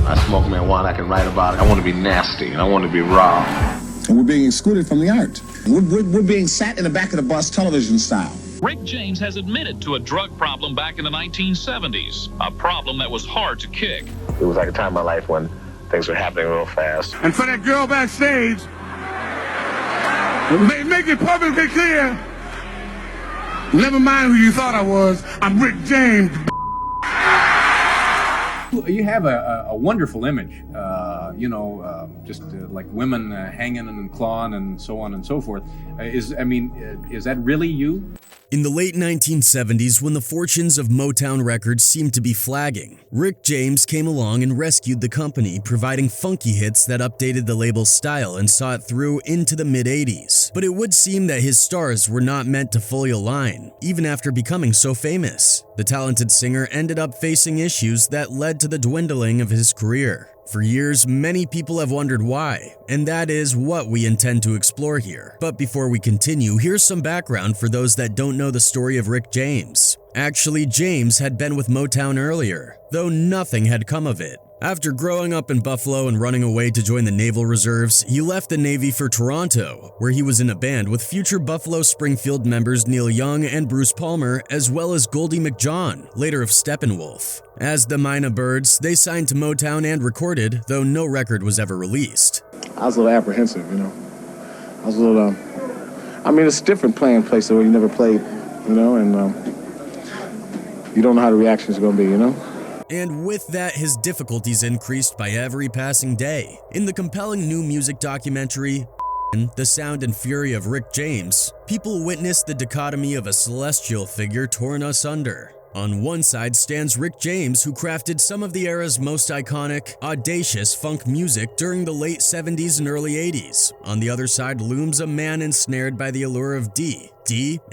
I smoke marijuana, I can write about it. I want to be nasty, and I want to be raw. And we're being excluded from the art. We're being sat in the back of the bus television style. Rick James has admitted to a drug problem back in the 1970s, a problem that was hard to kick. It was like a time in my life when things were happening real fast. And for that girl backstage, make it publicly clear, never mind who you thought I was, I'm Rick James. You have a wonderful image, like women hanging and clawing and so on and so forth. Is that really you? In the late 1970s, when the fortunes of Motown Records seemed to be flagging, Rick James came along and rescued the company, providing funky hits that updated the label's style and saw it through into the mid-80s. But it would seem that his stars were not meant to fully align, even after becoming so famous. The talented singer ended up facing issues that led to the dwindling of his career. For years, many people have wondered why, and that is what we intend to explore here. But before we continue, here's some background for those that don't know the story of Rick James. Actually, James had been with Motown earlier, though nothing had come of it. After growing up in Buffalo and running away to join the Naval Reserves, he left the Navy for Toronto, where he was in a band with future Buffalo Springfield members Neil Young and Bruce Palmer, as well as Goldie McJohn, later of Steppenwolf. As the Mina Birds, they signed to Motown and recorded, though no record was ever released. I was a little apprehensive, I was a little, it's different playing places where you never played, and you don't know how the reactions are going to be, And with that, his difficulties increased by every passing day. In the compelling new music documentary, The Sound and Fury of Rick James, people witnessed the dichotomy of a celestial figure torn asunder. On one side stands Rick James, who crafted some of the era's most iconic, audacious funk music during the late 70s and early 80s. On the other side looms a man ensnared by the allure of D,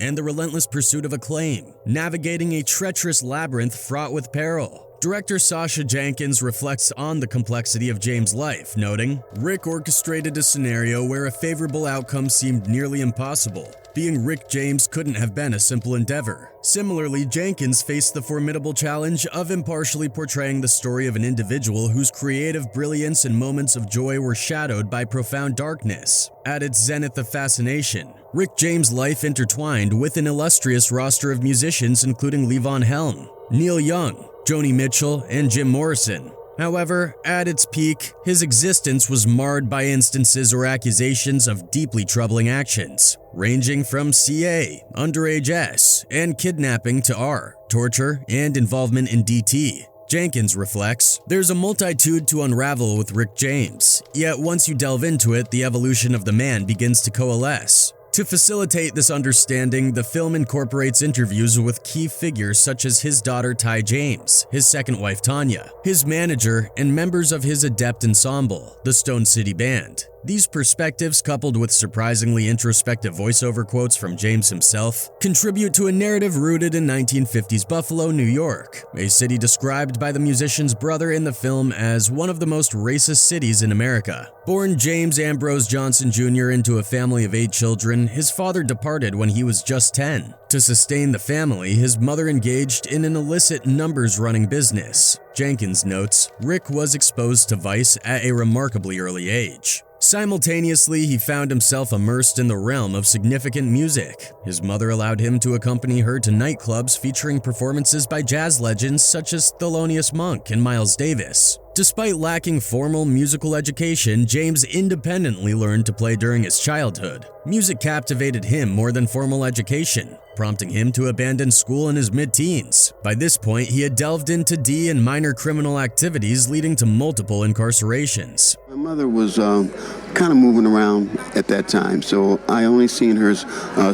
and the relentless pursuit of acclaim, navigating a treacherous labyrinth fraught with peril. Director Sasha Jenkins reflects on the complexity of James' life, noting, "Rick orchestrated a scenario where a favorable outcome seemed nearly impossible. Being Rick James couldn't have been a simple endeavor." Similarly, Jenkins faced the formidable challenge of impartially portraying the story of an individual whose creative brilliance and moments of joy were shadowed by profound darkness. At its zenith of fascination, Rick James' life intertwined with an illustrious roster of musicians including Levon Helm, Neil Young, Joni Mitchell, and Jim Morrison. However, at its peak, his existence was marred by instances or accusations of deeply troubling actions, ranging from CA, underage S, and kidnapping to R, torture, and involvement in DT. Jenkins reflects, "There's a multitude to unravel with Rick James, yet once you delve into it, the evolution of the man begins to coalesce." To facilitate this understanding, the film incorporates interviews with key figures such as his daughter Ty James, his second wife Tanya, his manager, and members of his adept ensemble, the Stone City Band. These perspectives, coupled with surprisingly introspective voiceover quotes from James himself, contribute to a narrative rooted in 1950s Buffalo, New York, a city described by the musician's brother in the film as one of the most racist cities in America. Born James Ambrose Johnson Jr. into a family of 8 children, his father departed when he was just 10. To sustain the family, his mother engaged in an illicit numbers-running business. Jenkins notes, Rick was exposed to vice at a remarkably early age. Simultaneously, he found himself immersed in the realm of significant music. His mother allowed him to accompany her to nightclubs featuring performances by jazz legends such as Thelonious Monk and Miles Davis. Despite lacking formal musical education, James independently learned to play during his childhood. Music captivated him more than formal education, prompting him to abandon school in his mid-teens. By this point, he had delved into D and minor criminal activities, leading to multiple incarcerations. My mother was kind of moving around at that time, so I only seen her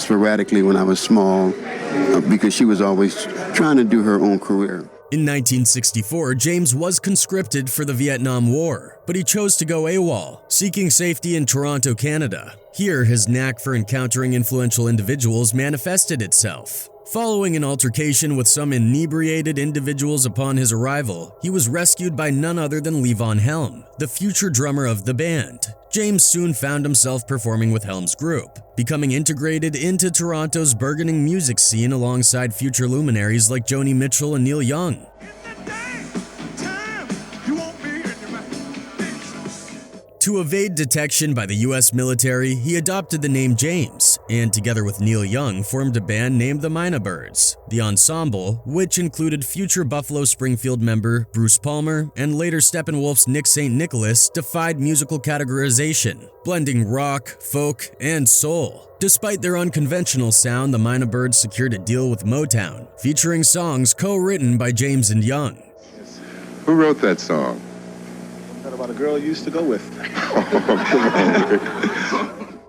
sporadically when I was small because she was always trying to do her own career. In 1964, James was conscripted for the Vietnam War, but he chose to go AWOL, seeking safety in Toronto, Canada. Here, his knack for encountering influential individuals manifested itself. Following an altercation with some inebriated individuals upon his arrival, he was rescued by none other than Levon Helm, the future drummer of the band. James soon found himself performing with Helm's group, becoming integrated into Toronto's burgeoning music scene alongside future luminaries like Joni Mitchell and Neil Young. To evade detection by the US military, he adopted the name James, and together with Neil Young formed a band named the Mina Birds. The ensemble, which included future Buffalo Springfield member Bruce Palmer and later Steppenwolf's Nick St. Nicholas, defied musical categorization, blending rock, folk, and soul. Despite their unconventional sound, the Mina Birds secured a deal with Motown, featuring songs co-written by James and Young. Who wrote that song? About a girl you used to go with.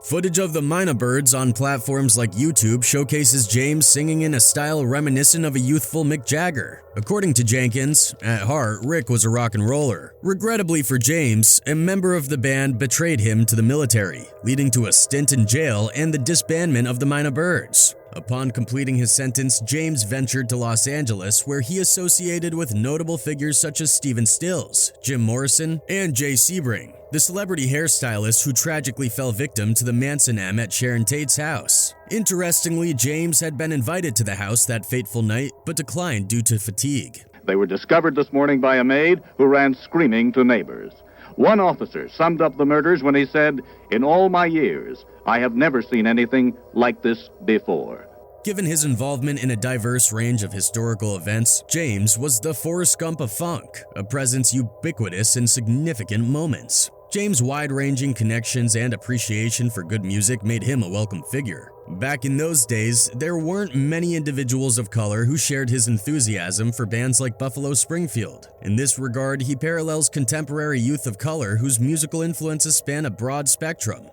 Footage of the Mina Birds on platforms like YouTube showcases James singing in a style reminiscent of a youthful Mick Jagger. According to Jenkins, at heart, Rick was a rock and roller. Regrettably for James, a member of the band betrayed him to the military, leading to a stint in jail and the disbandment of the Mina Birds. Upon completing his sentence, James ventured to Los Angeles, where he associated with notable figures such as Stephen Stills, Jim Morrison, and Jay Sebring, the celebrity hairstylist who tragically fell victim to the Manson M at Sharon Tate's house. Interestingly, James had been invited to the house that fateful night, but declined due to fatigue. They were discovered this morning by a maid who ran screaming to neighbors. One officer summed up the murders when he said, "In all my years, I have never seen anything like this before." Given his involvement in a diverse range of historical events, James was the Forrest Gump of funk, a presence ubiquitous in significant moments. James' wide-ranging connections and appreciation for good music made him a welcome figure. Back in those days, there weren't many individuals of color who shared his enthusiasm for bands like Buffalo Springfield. In this regard, he parallels contemporary youth of color whose musical influences span a broad spectrum.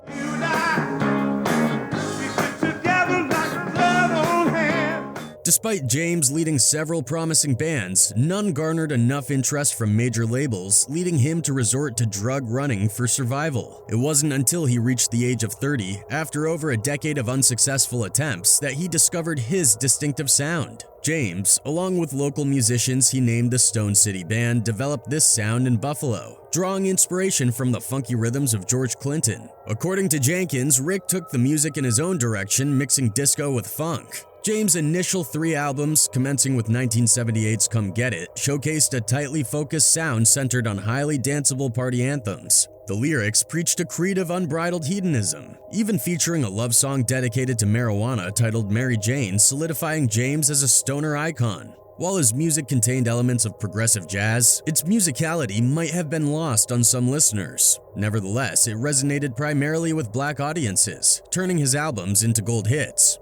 Despite James leading several promising bands, none garnered enough interest from major labels, leading him to resort to drug running for survival. It wasn't until he reached the age of 30, after over a decade of unsuccessful attempts, that he discovered his distinctive sound. James, along with local musicians he named the Stone City Band, developed this sound in Buffalo, drawing inspiration from the funky rhythms of George Clinton. According to Jenkins, Rick took the music in his own direction, mixing disco with funk. James' initial 3 albums, commencing with 1978's Come Get It, showcased a tightly focused sound centered on highly danceable party anthems. The lyrics preached a creed of unbridled hedonism, even featuring a love song dedicated to marijuana titled Mary Jane, solidifying James as a stoner icon. While his music contained elements of progressive jazz, its musicality might have been lost on some listeners. Nevertheless, it resonated primarily with black audiences, turning his albums into gold hits.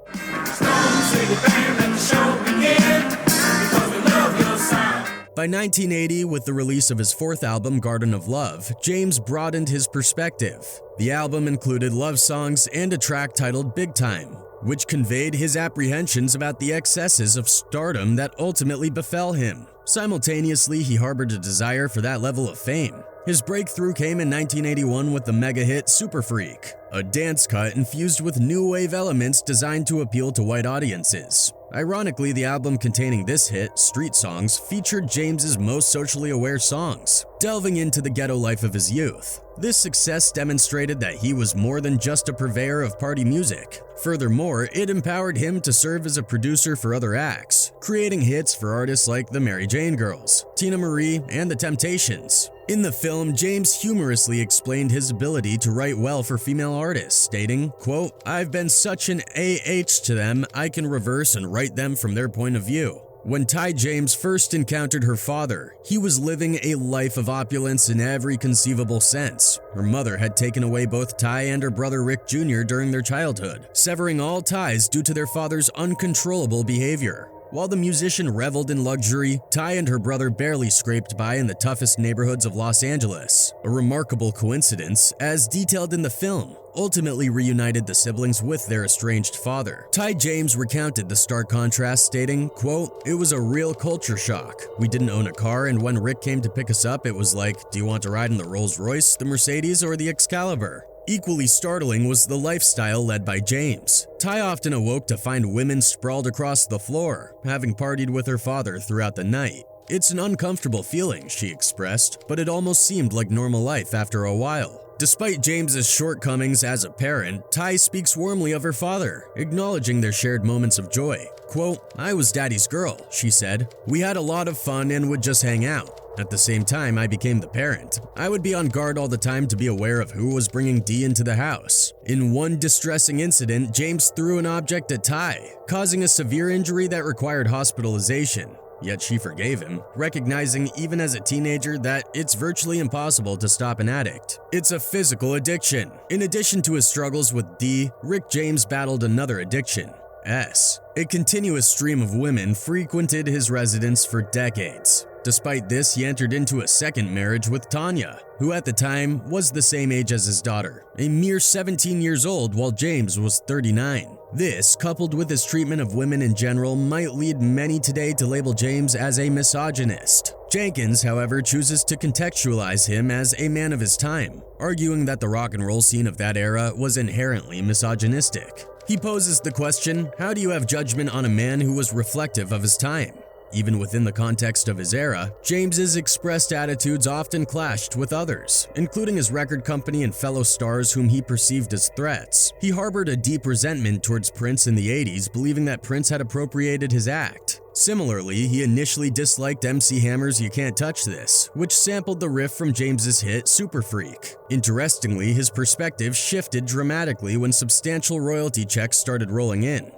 By 1980, with the release of his 4th album, Garden of Love, James broadened his perspective. The album included love songs and a track titled Big Time, which conveyed his apprehensions about the excesses of stardom that ultimately befell him. Simultaneously, he harbored a desire for that level of fame. His breakthrough came in 1981 with the mega hit Super Freak, a dance cut infused with new wave elements designed to appeal to white audiences. Ironically, the album containing this hit, Street Songs, featured James's most socially aware songs, delving into the ghetto life of his youth. This success demonstrated that he was more than just a purveyor of party music. Furthermore, it empowered him to serve as a producer for other acts, creating hits for artists like the Mary Jane Girls, Tina Marie, and the Temptations. In the film, James humorously explained his ability to write well for female artists, stating, quote, "I've been such an AH to them, I can reverse and write them from their point of view." When Ty James first encountered her father, he was living a life of opulence in every conceivable sense. Her mother had taken away both Ty and her brother Rick Jr. during their childhood, severing all ties due to their father's uncontrollable behavior. While the musician reveled in luxury, Ty and her brother barely scraped by in the toughest neighborhoods of Los Angeles. A remarkable coincidence, as detailed in the film, ultimately reunited the siblings with their estranged father. Ty James recounted the stark contrast, stating, quote, "It was a real culture shock. We didn't own a car, and when Rick came to pick us up, it was like, do you want to ride in the Rolls Royce, the Mercedes, or the Excalibur?" Equally startling was the lifestyle led by James. Ty often awoke to find women sprawled across the floor, having partied with her father throughout the night. It's an uncomfortable feeling, she expressed, but it almost seemed like normal life after a while. Despite James's shortcomings as a parent, Ty speaks warmly of her father, acknowledging their shared moments of joy. Quote, "I was daddy's girl," she said. "We had a lot of fun and would just hang out. At the same time, I became the parent. I would be on guard all the time to be aware of who was bringing Dee into the house. In one distressing incident, James threw an object at Ty, causing a severe injury that required hospitalization. Yet she forgave him, recognizing even as a teenager that it's virtually impossible to stop an addict. It's a physical addiction. In addition to his struggles with Dee, Rick James battled another addiction, S. A continuous stream of women frequented his residence for decades. Despite this, he entered into a second marriage with Tanya, who at the time was the same age as his daughter, a mere 17 years old while James was 39. This, coupled with his treatment of women in general, might lead many today to label James as a misogynist. Jenkins, however, chooses to contextualize him as a man of his time, arguing that the rock and roll scene of that era was inherently misogynistic. He poses the question, how do you have judgment on a man who was reflective of his time? Even within the context of his era, James's expressed attitudes often clashed with others, including his record company and fellow stars whom he perceived as threats. He harbored a deep resentment towards Prince in the 80s, believing that Prince had appropriated his act. Similarly, he initially disliked MC Hammer's You Can't Touch This, which sampled the riff from James's hit Super Freak. Interestingly, his perspective shifted dramatically when substantial royalty checks started rolling in.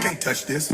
Can't touch this.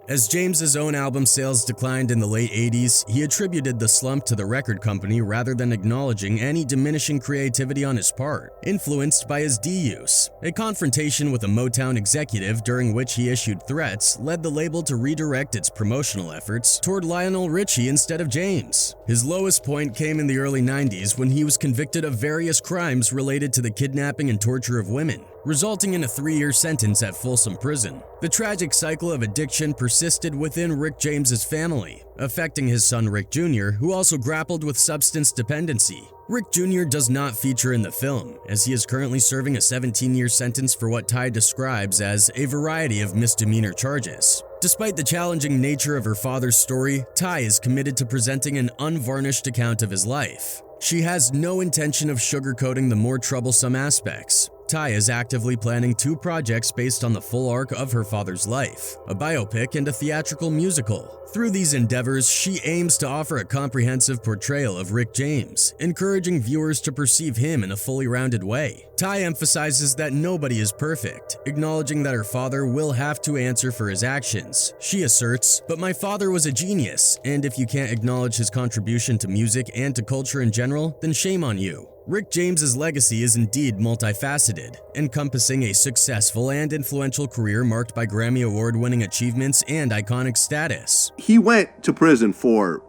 As James's own album sales declined in the late 80s, he attributed the slump to the record company rather than acknowledging any diminishing creativity on his part, influenced by his Dee use. A confrontation with a Motown executive during which he issued threats led the label to redirect its promotional efforts toward Lionel Richie instead of James. His lowest point came in the early 90s when he was convicted of various crimes related to the kidnapping and torture of women, resulting in a 3-year sentence at Folsom Prison. The tragic cycle of addiction persisted within Rick James's family, affecting his son Rick Jr., who also grappled with substance dependency. Rick Jr. does not feature in the film, as he is currently serving a 17-year sentence for what Ty describes as a variety of misdemeanor charges. Despite the challenging nature of her father's story, Ty is committed to presenting an unvarnished account of his life. She has no intention of sugarcoating the more troublesome aspects. Ty is actively planning 2 projects based on the full arc of her father's life, a biopic and a theatrical musical. Through these endeavors, she aims to offer a comprehensive portrayal of Rick James, encouraging viewers to perceive him in a fully rounded way. Ty emphasizes that nobody is perfect, acknowledging that her father will have to answer for his actions. She asserts, "But my father was a genius, and if you can't acknowledge his contribution to music and to culture in general, then shame on you." Rick James's legacy is indeed multifaceted, encompassing a successful and influential career marked by Grammy Award-winning achievements and iconic status. He went to prison for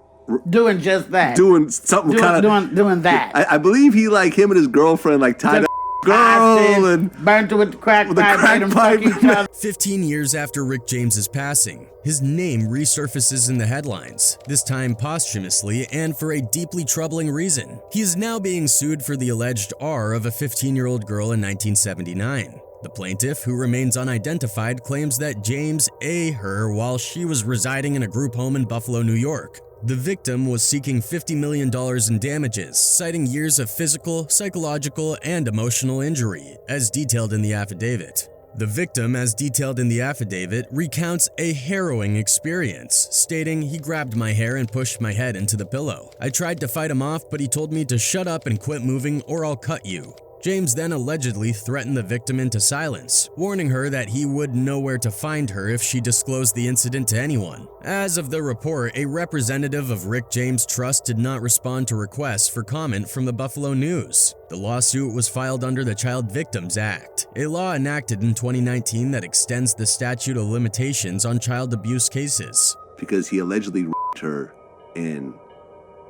doing just that. Doing something kind of doing that. I believe he him and his girlfriend tied up girl and burnt her with the crack pipe. 15 years after Rick James's passing, his name resurfaces in the headlines, this time posthumously and for a deeply troubling reason. He is now being sued for the alleged R of a 15-year-old girl in 1979. The plaintiff, who remains unidentified, claims that James A. her while she was residing in a group home in Buffalo, New York. The victim was seeking $50 million in damages, citing years of physical, psychological, and emotional injury, as detailed in the affidavit. The victim, as detailed in the affidavit, recounts a harrowing experience, stating, "He grabbed my hair and pushed my head into the pillow. I tried to fight him off, but he told me to shut up and quit moving or I'll cut you." James then allegedly threatened the victim into silence, warning her that he would know where to find her if she disclosed the incident to anyone. As of the report, a representative of Rick James Trust did not respond to requests for comment from the Buffalo News. The lawsuit was filed under the Child Victims Act, a law enacted in 2019 that extends the statute of limitations on child abuse cases. Because he allegedly raped her in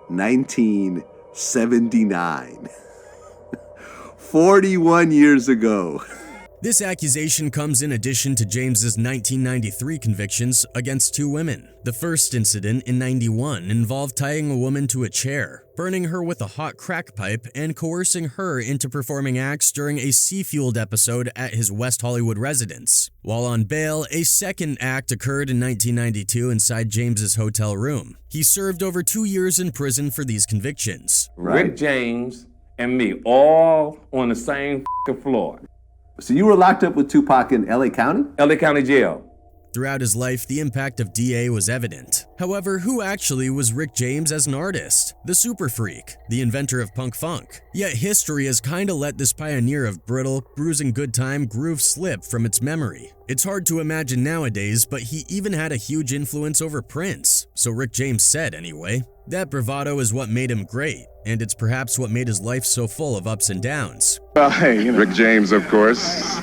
1979. 41 years ago. This accusation comes in addition to James's 1993 convictions against 2 women. The first incident in '91 involved tying a woman to a chair, burning her with a hot crack pipe, and coercing her into performing acts during a sea-fueled episode at his West Hollywood residence. While on bail, a second act occurred in 1992 inside James's hotel room. He served over 2 years in prison for these convictions. Rick James and me, all on the same floor. So you were locked up with Tupac in LA County? LA County Jail. Throughout his life, the impact of DA was evident. However, who actually was Rick James as an artist? The super freak, the inventor of punk funk. Yet history has kinda let this pioneer of brittle, bruising good time groove slip from its memory. It's hard to imagine nowadays, but he even had a huge influence over Prince, so Rick James said anyway. That bravado is what made him great, and it's perhaps what made his life so full of ups and downs. Well, hey, you know. Rick James, of course.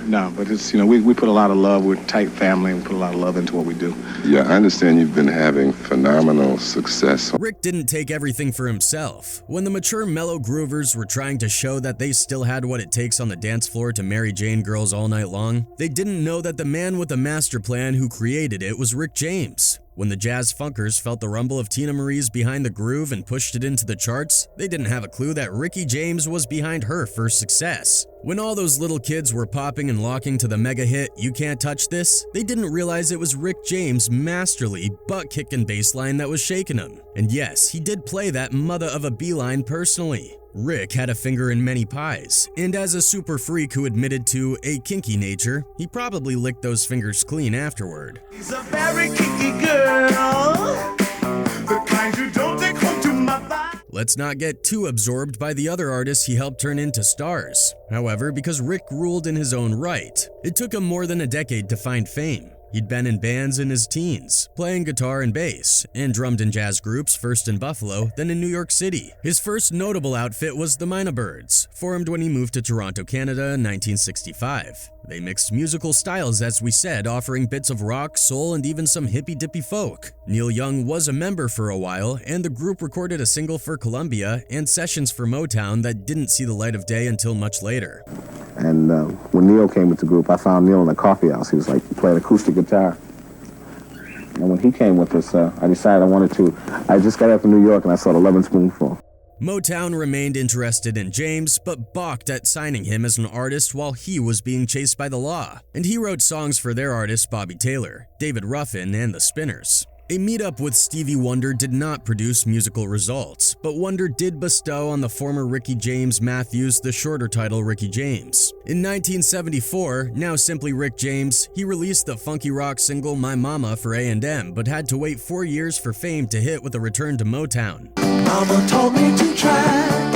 No, but it's, you know, we put a lot of love. We're a tight family, and we put a lot of love into what we do. Yeah, I understand you've been having phenomenal success. Rick didn't take everything for himself. When the mature mellow groovers were trying to show that they still had what it takes on the dance floor to Mary Jane girls all night long, they didn't know that the man with the master plan who created it was Rick James. When the jazz funkers felt the rumble of Tina Marie's Behind the Groove and pushed it into the charts, they didn't have a clue that Ricky James was behind her first success. When all those little kids were popping and locking to the mega hit You Can't Touch This, they didn't realize it was Rick James' masterly, butt-kicking bass line that was shaking him. And yes, he did play that mother of a beeline personally. Rick had a finger in many pies, and as a super freak who admitted to a kinky nature, he probably licked those fingers clean afterward. She's a very kinky girl, the kind you don't take home to mother. Let's not get too absorbed by the other artists he helped turn into stars. However, because Rick ruled in his own right, it took him more than a decade to find fame. He'd been in bands in his teens, playing guitar and bass, and drummed in jazz groups first in Buffalo, then in New York City. His first notable outfit was the Mynah Birds, formed when he moved to Toronto, Canada in 1965. They mixed musical styles, as we said, offering bits of rock, soul, and even some hippy-dippy folk. Neil Young was a member for a while, and the group recorded a single for Columbia and sessions for Motown that didn't see the light of day until much later. And when Neil came with the group, I found Neil in a coffee house. He was like playing acoustic guitar. And when he came with us, I decided I just got out from New York and I saw the Lovin' Spoonful. Motown remained interested in James, but balked at signing him as an artist while he was being chased by the law. And he wrote songs for their artist Bobby Taylor, David Ruffin, and the Spinners. A meetup with Stevie Wonder did not produce musical results, but Wonder did bestow on the former Ricky James Matthews the shorter title Ricky James. In 1974, now simply Rick James, he released the funky rock single My Mama for A&M, but had to wait 4 years for fame to hit with a return to Motown. Mama told me to try.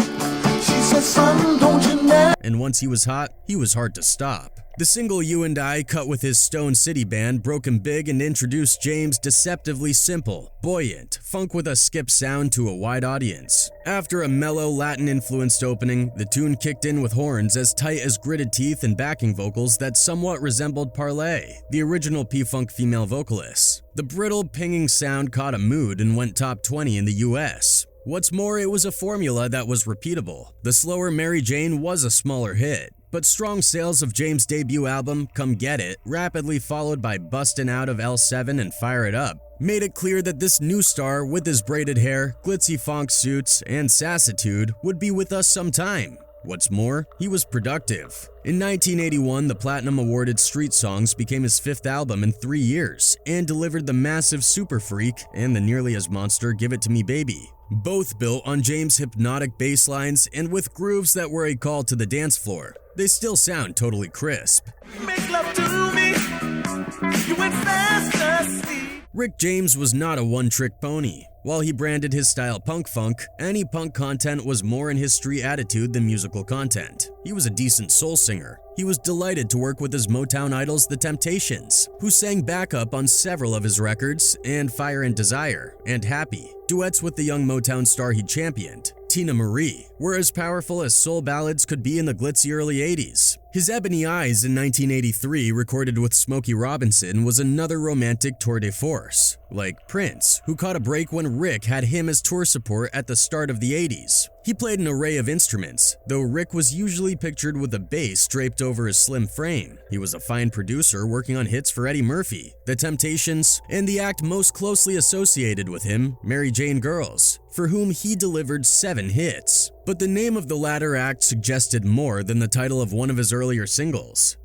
She said, son, don't you know? And once he was hot, he was hard to stop. The single You and I, cut with his Stone City band, broke him big and introduced James' deceptively simple, buoyant, funk with a skip sound to a wide audience. After a mellow Latin-influenced opening, the tune kicked in with horns as tight as gritted teeth and backing vocals that somewhat resembled Parlay, the original P-Funk female vocalist. The brittle, pinging sound caught a mood and went top 20 in the US. What's more, it was a formula that was repeatable. The slower Mary Jane was a smaller hit, but strong sales of James' debut album, Come Get It, rapidly followed by Bustin' Out of L7 and Fire It Up, made it clear that this new star with his braided hair, glitzy funk suits, and sassitude would be with us sometime. What's more, he was productive. In 1981, the platinum-awarded Street Songs became his 5th album in 3 years, and delivered the massive Super Freak and the nearly as monster Give It To Me Baby. Both built on James' hypnotic bass lines and with grooves that were a call to the dance floor. They still sound totally crisp. Make love to me. You went fast asleep. Rick James was not a one-trick pony. While he branded his style punk funk, any punk content was more in his street attitude than musical content. He was a decent soul singer. He was delighted to work with his Motown idols, The Temptations, who sang backup on several of his records, and Fire and Desire, and Happy. Duets with the young Motown star he championed, Tina Marie, were as powerful as soul ballads could be in the glitzy early 80s. His Ebony Eyes in 1983, recorded with Smokey Robinson, was another romantic tour de force, like Prince, who caught a break when Rick had him as tour support at the start of the 80s. He played an array of instruments, though Rick was usually pictured with a bass draped over his slim frame. He was a fine producer working on hits for Eddie Murphy, The Temptations, and the act most closely associated with him, Mary Jane Girls, for whom he delivered 7 hits. But the name of the latter act suggested more than the title of one of his earlier singles.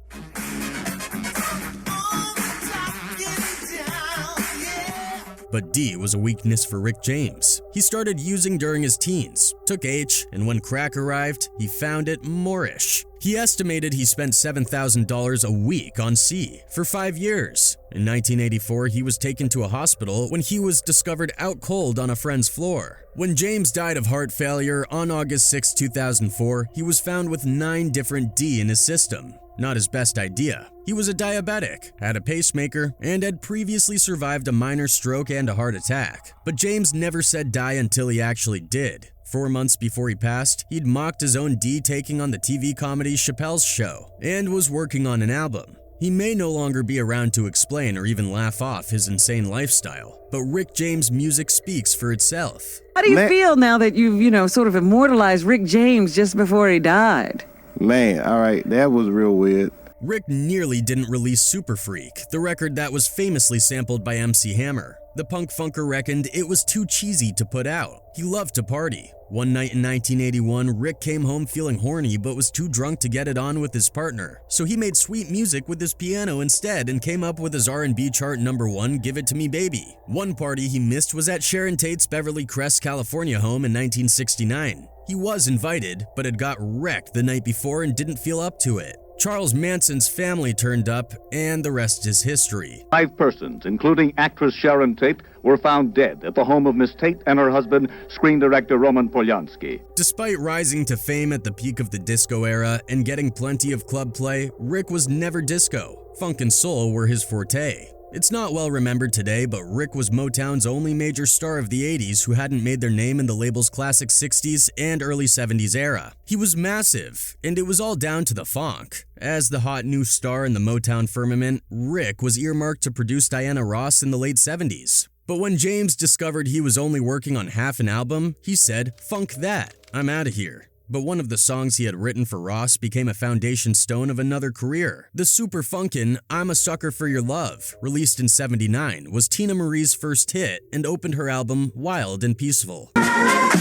But D was a weakness for Rick James. He started using during his teens, took H, and when crack arrived, he found it moreish. He estimated he spent $7,000 a week on C for 5 years. In 1984, he was taken to a hospital when he was discovered out cold on a friend's floor. When James died of heart failure on August 6, 2004, he was found with 9 different D in his system. Not his best idea. He was a diabetic, had a pacemaker, and had previously survived a minor stroke and a heart attack. But James never said die until he actually did. 4 months before he passed, he'd mocked his own D taking on the TV comedy Chappelle's Show, and was working on an album. He may no longer be around to explain or even laugh off his insane lifestyle, but Rick James' music speaks for itself. How do you feel now that you've, sort of immortalized Rick James just before he died? Man, all right, that was real weird. Rick nearly didn't release Super Freak, the record that was famously sampled by MC Hammer. The punk funker reckoned it was too cheesy to put out. He loved to party. One night in 1981, Rick came home feeling horny but was too drunk to get it on with his partner. So he made sweet music with his piano instead and came up with his R&B chart #1, Give It To Me Baby. One party he missed was at Sharon Tate's Beverly Crest, California home in 1969. He was invited, but had got wrecked the night before and didn't feel up to it. Charles Manson's family turned up, and the rest is history. 5 persons, including actress Sharon Tate, were found dead at the home of Miss Tate and her husband, screen director Roman Polanski. Despite rising to fame at the peak of the disco era and getting plenty of club play, Rick was never disco. Funk and soul were his forte. It's not well remembered today, but Rick was Motown's only major star of the 80s who hadn't made their name in the label's classic 60s and early 70s era. He was massive, and it was all down to the funk. As the hot new star in the Motown firmament, Rick was earmarked to produce Diana Ross in the late 70s. But when James discovered he was only working on half an album, he said, "Funk that, I'm out of here." But one of the songs he had written for Ross became a foundation stone of another career. The super funkin' I'm a Sucker for Your Love, released in '79, was Tina Marie's first hit and opened her album Wild and Peaceful. I'm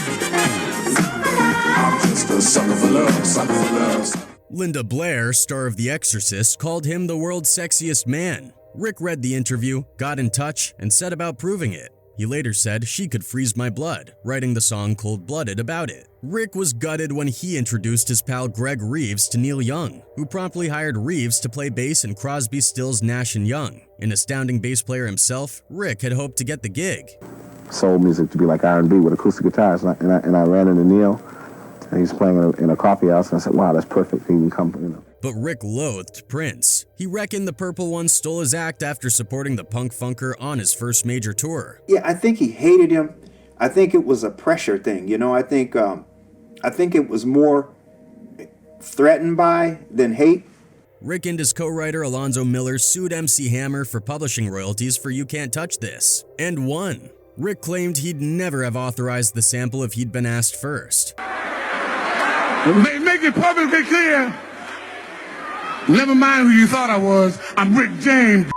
just a sucker for love, sucker for love. Linda Blair, star of The Exorcist, called him the world's sexiest man. Rick read the interview, got in touch, and set about proving it. He later said she could freeze my blood, writing the song Cold-Blooded about it. Rick was gutted when he introduced his pal Greg Reeves to Neil Young, who promptly hired Reeves to play bass in Crosby, Stills, Nash & Young. An astounding bass player himself, Rick had hoped to get the gig. Soul music to be like R&B with acoustic guitars, and I ran into Neil, and he's playing in a coffee house, and I said, wow, that's perfect, he can come, But Rick loathed Prince. He reckoned the Purple One stole his act after supporting the punk funker on his first major tour. Yeah, I think he hated him. I think it was a pressure thing, I think it was more threatened by than hate. Rick and his co-writer Alonzo Miller sued MC Hammer for publishing royalties for You Can't Touch This, and won. Rick claimed he'd never have authorized the sample if he'd been asked first. Make it perfectly clear. Never mind who you thought I was. I'm Rick James.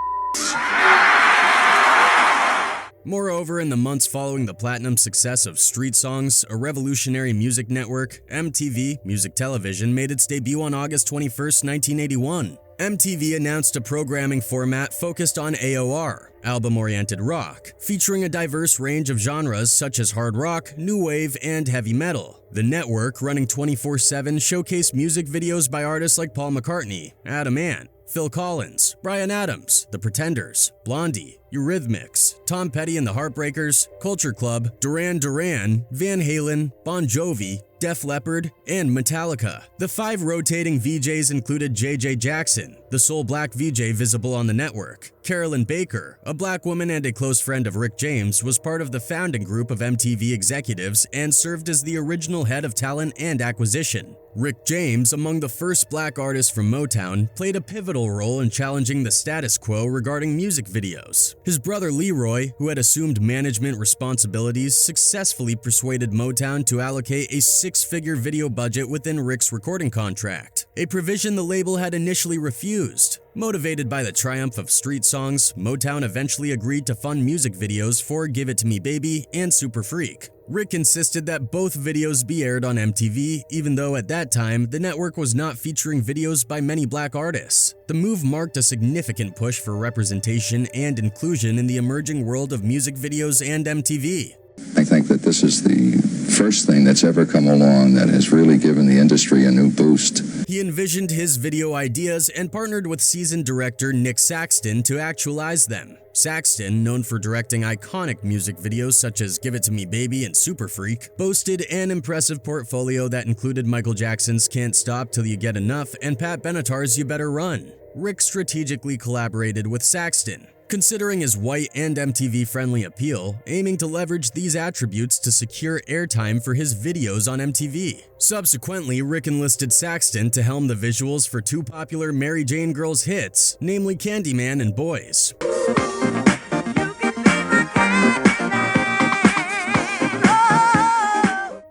Moreover, in the months following the platinum success of Street Songs, a revolutionary music network, MTV Music Television made its debut on August 21, 1981. MTV announced a programming format focused on AOR, album-oriented rock, featuring a diverse range of genres such as hard rock, new wave, and heavy metal. The network, running 24/7, showcased music videos by artists like Paul McCartney, Adam Ant, Phil Collins, Bryan Adams, The Pretenders, Blondie, Eurythmics, Tom Petty and the Heartbreakers, Culture Club, Duran Duran, Van Halen, Bon Jovi, Def Leppard, and Metallica. The 5 rotating VJs included J.J. Jackson, the sole black VJ visible on the network. Carolyn Baker, a black woman and a close friend of Rick James, was part of the founding group of MTV executives and served as the original head of talent and acquisition. Rick James, among the first black artists from Motown, played a pivotal role in challenging the status quo regarding music videos. His brother Leroy, who had assumed management responsibilities, successfully persuaded Motown to allocate a six-figure video budget within Rick's recording contract, a provision the label had initially refused. Motivated by the triumph of street songs, Motown eventually agreed to fund music videos for Give It To Me Baby and Super Freak. Rick insisted that both videos be aired on MTV, even though at that time, the network was not featuring videos by many black artists. The move marked a significant push for representation and inclusion in the emerging world of music videos and MTV. I think that this is the first thing that's ever come along that has really given the industry a new boost. He envisioned his video ideas and partnered with seasoned director Nick Saxton to actualize them. Saxton, known for directing iconic music videos such as Give It To Me Baby and Super Freak, boasted an impressive portfolio that included Michael Jackson's Can't Stop Till You Get Enough and Pat Benatar's You Better Run. Rick strategically collaborated with Saxton, considering his white and MTV-friendly appeal, aiming to leverage these attributes to secure airtime for his videos on MTV. Subsequently, Rick enlisted Saxton to helm the visuals for two popular Mary Jane Girls hits, namely Candyman and Boys.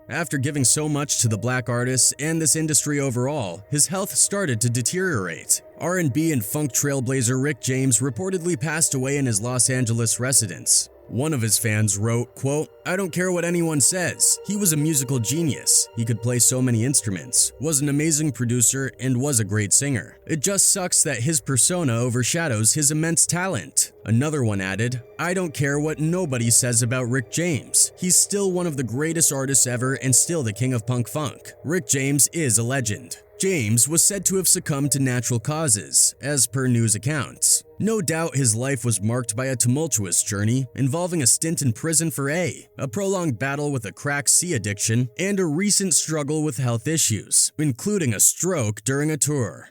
After giving so much to the black artists and this industry overall, his health started to deteriorate. R&B and funk trailblazer Rick James reportedly passed away in his Los Angeles residence. One of his fans wrote, quote, "I don't care what anyone says. He was a musical genius. He could play so many instruments, was an amazing producer, and was a great singer. It just sucks that his persona overshadows his immense talent." Another one added, "I don't care what nobody says about Rick James. He's still one of the greatest artists ever and still the king of punk funk. Rick James is a legend." James was said to have succumbed to natural causes, as per news accounts. No doubt his life was marked by a tumultuous journey involving a stint in prison for a prolonged battle with a crack C addiction, and a recent struggle with health issues, including a stroke during a tour.